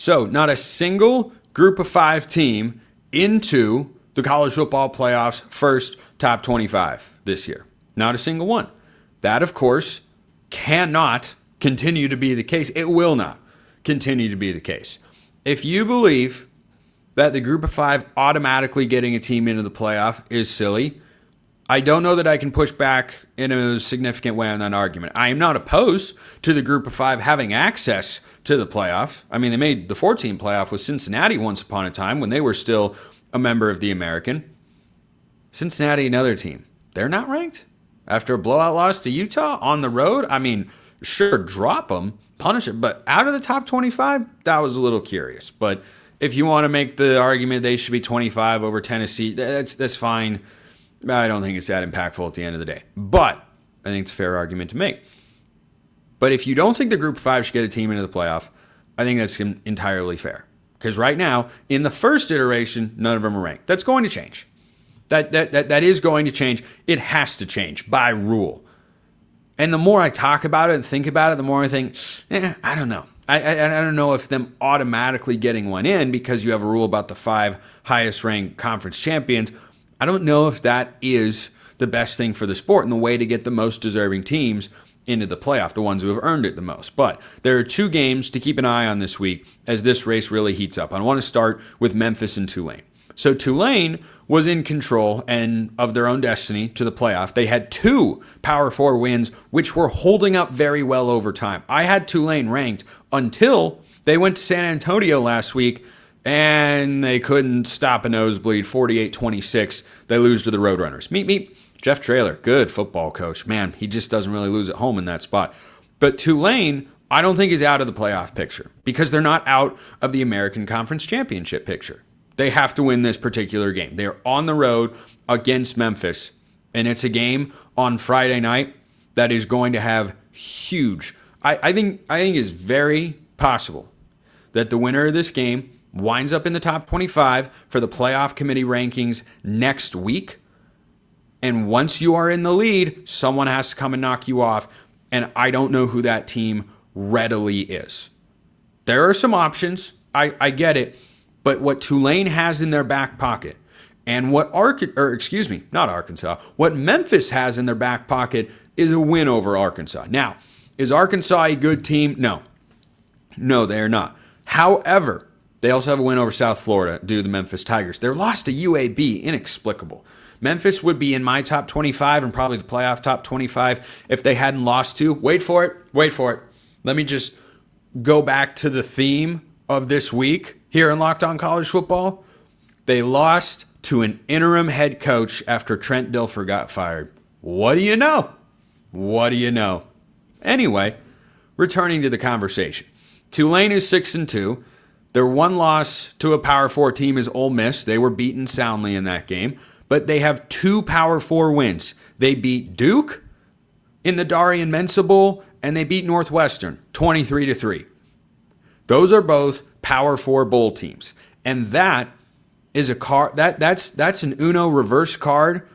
So not a single group of 5 team into the college football playoffs first top 25 this year. Not a single one. That, of course, cannot continue to be the case. It will not continue to be the case. If you believe that the group of 5 automatically getting a team into the playoff is silly, I don't know that I can push back in a significant way on that argument. I am not opposed to the group of 5 having access to the playoff. I mean, they made the 14 playoff with Cincinnati once upon a time when they were still a member of the American. Cincinnati, another team. They're not ranked after a blowout loss to Utah on the road. I mean, sure, drop them, punish it, but out of the top 25, that was a little curious. But if you want to make the argument they should be 25 over Tennessee, that's fine. I don't think it's that impactful at the end of the day. But I think it's a fair argument to make. But if you don't think the group of 5 should get a team into the playoff, I think that's entirely fair. Because right now, in the first iteration, none of them are ranked. That's going to change. That is going to change. It has to change by rule. And the more I talk about it and think about it, the more I think, I don't know. I don't know if them automatically getting one in because you have a rule about the 5 highest ranked conference champions. I don't know if that is the best thing for the sport and the way to get the most deserving teams into the playoff, the ones who have earned it the most. But there are 2 games to keep an eye on this week as this race really heats up. I want to start with Memphis and Tulane. So Tulane was in control and of their own destiny to the playoff. They had 2 Power 4 wins, which were holding up very well over time. I had Tulane ranked until they went to San Antonio last week and they couldn't stop a nosebleed. 48-26. They lose to the Roadrunners. Meet Jeff Traylor, good football coach. Man, he just doesn't really lose at home in that spot. But Tulane, I don't think is out of the playoff picture because they're not out of the American Conference Championship picture. They have to win this particular game. They're on the road against Memphis, and it's a game on Friday night that is going to have huge. I think it's very possible that the winner of this game winds up in the top 25 for the playoff committee rankings next week. And once you are in the lead, someone has to come and knock you off. And I don't know who that team readily is. There are some options. I get it. But what Tulane has in their back pocket and what what Memphis has in their back pocket is a win over Arkansas. Now, is Arkansas a good team? No. No, they are not. However, they also have a win over South Florida due to the Memphis Tigers. Their loss to UAB, inexplicable. Memphis would be in my top 25 and probably the playoff top 25 if they hadn't lost to. Wait for it. Let me just go back to the theme of this week here in Locked On College Football. They lost to an interim head coach after Trent Dilfer got fired. What do you know? Anyway, returning to the conversation. Tulane is 6-2. Their one loss to a Power 4 team is Ole Miss. They were beaten soundly in that game. But they have 2 Power 4 wins. They beat Duke in the Darian Mensah Bowl, and they beat Northwestern 23-3. Those are both Power 4 bowl teams. And that is a card that's an Uno reverse card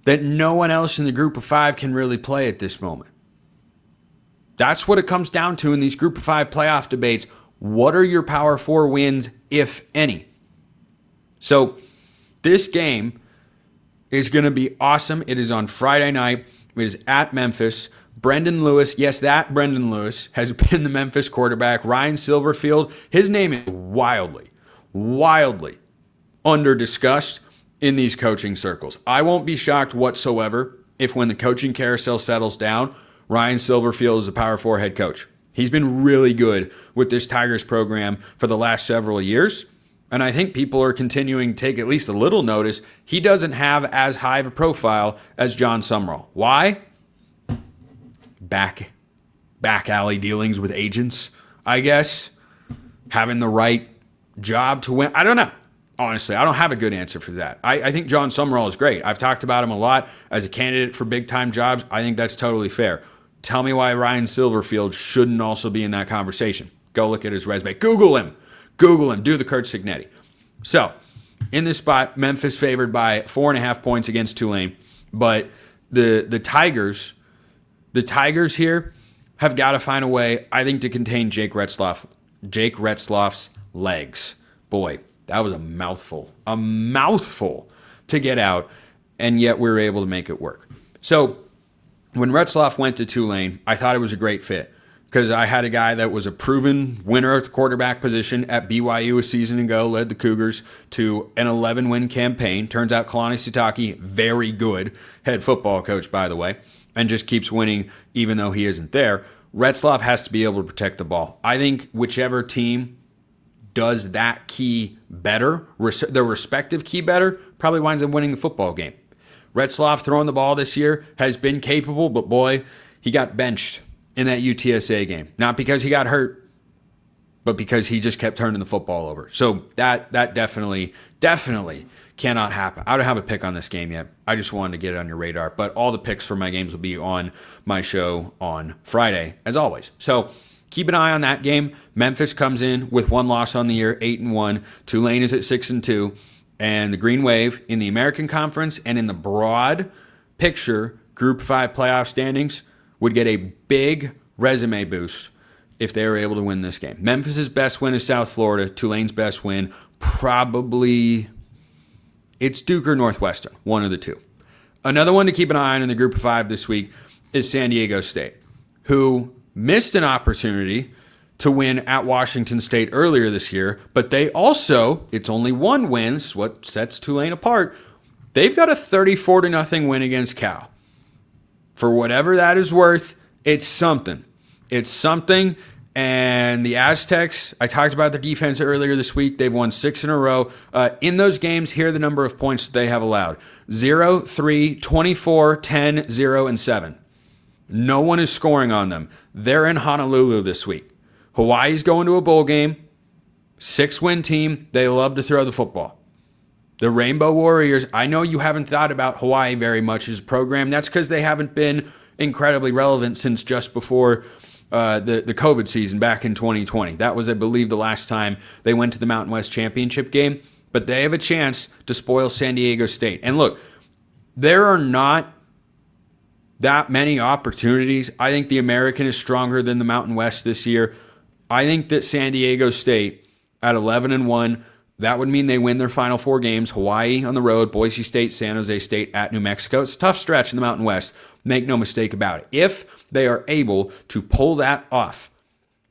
that no one else in the group of 5 can really play at this moment. That's what it comes down to in these group of 5 playoff debates. What are your Power 4 wins, if any? So this game is going to be awesome. It is on Friday night. It is at Memphis. Brendan Lewis, yes, that Brendan Lewis has been the Memphis quarterback. Ryan Silverfield, his name is wildly under-discussed in these coaching circles. I won't be shocked whatsoever if when the coaching carousel settles down, Ryan Silverfield is a Power 4 head coach. He's been really good with this Tigers program for the last several years. And I think people are continuing to take at least a little notice. He doesn't have as high of a profile as John Sumrall. Why? Back alley dealings with agents, I guess. Having the right job to win. I don't know. Honestly, I don't have a good answer for that. I think John Sumrall is great. I've talked about him a lot as a candidate for big-time jobs. I think that's totally fair. Tell me why Ryan Silverfield shouldn't also be in that conversation. Go look at his resume. Google him. Do the Kurt Signetti. So, in this spot, Memphis favored by 4.5 points against Tulane. But the Tigers here have got to find a way, I think, to contain Jake Retzlaff Jake Retzloff's legs. Boy, that was a mouthful. A mouthful to get out, and yet we were able to make it work. So when Retzloff went to Tulane, I thought it was a great fit because I had a guy that was a proven winner at the quarterback position at BYU a season ago, led the Cougars to an 11-win campaign. Turns out Kalani Sitake, very good head football coach, by the way, and just keeps winning even though he isn't there. Retzloff has to be able to protect the ball. I think whichever team does that key better, their respective key better, probably winds up winning the football game. Retzloff throwing the ball this year has been capable, but boy, he got benched in that UTSA game. Not because he got hurt, but because he just kept turning the football over. So that definitely cannot happen. I don't have a pick on this game yet. I just wanted to get it on your radar. But all the picks for my games will be on my show on Friday, as always. So keep an eye on that game. Memphis comes in with one loss on the year, 8-1. Tulane is at 6-2. And the Green Wave in the American Conference and in the broad picture Group 5 playoff standings would get a big resume boost if they were able to win this game. Memphis's best win is South Florida. Tulane's best win, probably it's Duke or Northwestern, one of the two. Another one to keep an eye on in the Group of 5 this week is San Diego State, who missed an opportunity to win at Washington State earlier this year, but they also, it's only one win, it's what sets Tulane apart. They've got a 34-0 win against Cal. For whatever that is worth, it's something. It's something, and the Aztecs, I talked about their defense earlier this week. They've won 6 in a row. In those games, here are the number of points that they have allowed. 0, 3, 24, 10, 0, and 7. No one is scoring on them. They're in Honolulu this week. Hawaii's going to a bowl game. 6-win team. They love to throw the football. The Rainbow Warriors, I know you haven't thought about Hawaii very much as a program. That's because they haven't been incredibly relevant since just before the COVID season back in 2020. That was, I believe, the last time they went to the Mountain West Championship game. But they have a chance to spoil San Diego State. And look, there are not that many opportunities. I think the American is stronger than the Mountain West this year. I think that San Diego State at 11-1, that would mean they win their final 4 games. Hawaii on the road, Boise State, San Jose State, at New Mexico. It's a tough stretch in the Mountain West. Make no mistake about it. If they are able to pull that off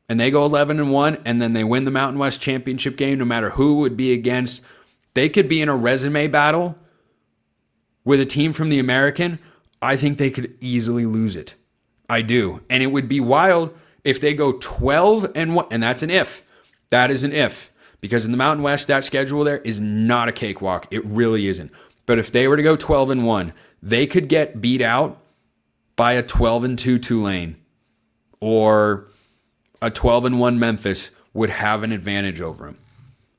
and they go 11-1 and then they win the Mountain West Championship game, no matter who it would be against, they could be in a resume battle with a team from the American. I think they could easily lose it. I do. And it would be wild if they go 12-1, and that's an if. That is an if. Because in the Mountain West, that schedule there is not a cakewalk. It really isn't. But if they were to go 12-1, they could get beat out by a 12-2 Tulane, or a 12-1 Memphis would have an advantage over them.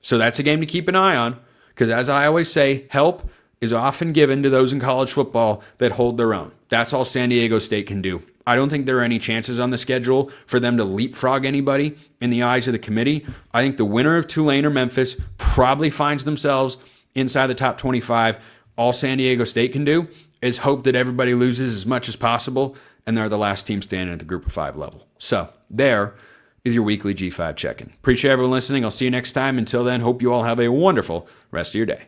So that's a game to keep an eye on, because as I always say, help is often given to those in college football that hold their own. That's all San Diego State can do. I don't think there are any chances on the schedule for them to leapfrog anybody in the eyes of the committee. I think the winner of Tulane or Memphis probably finds themselves inside the top 25. All San Diego State can do is hope that everybody loses as much as possible, and they're the last team standing at the Group of 5 level. So there is your weekly G5 check-in. Appreciate everyone listening. I'll see you next time. Until then, hope you all have a wonderful rest of your day.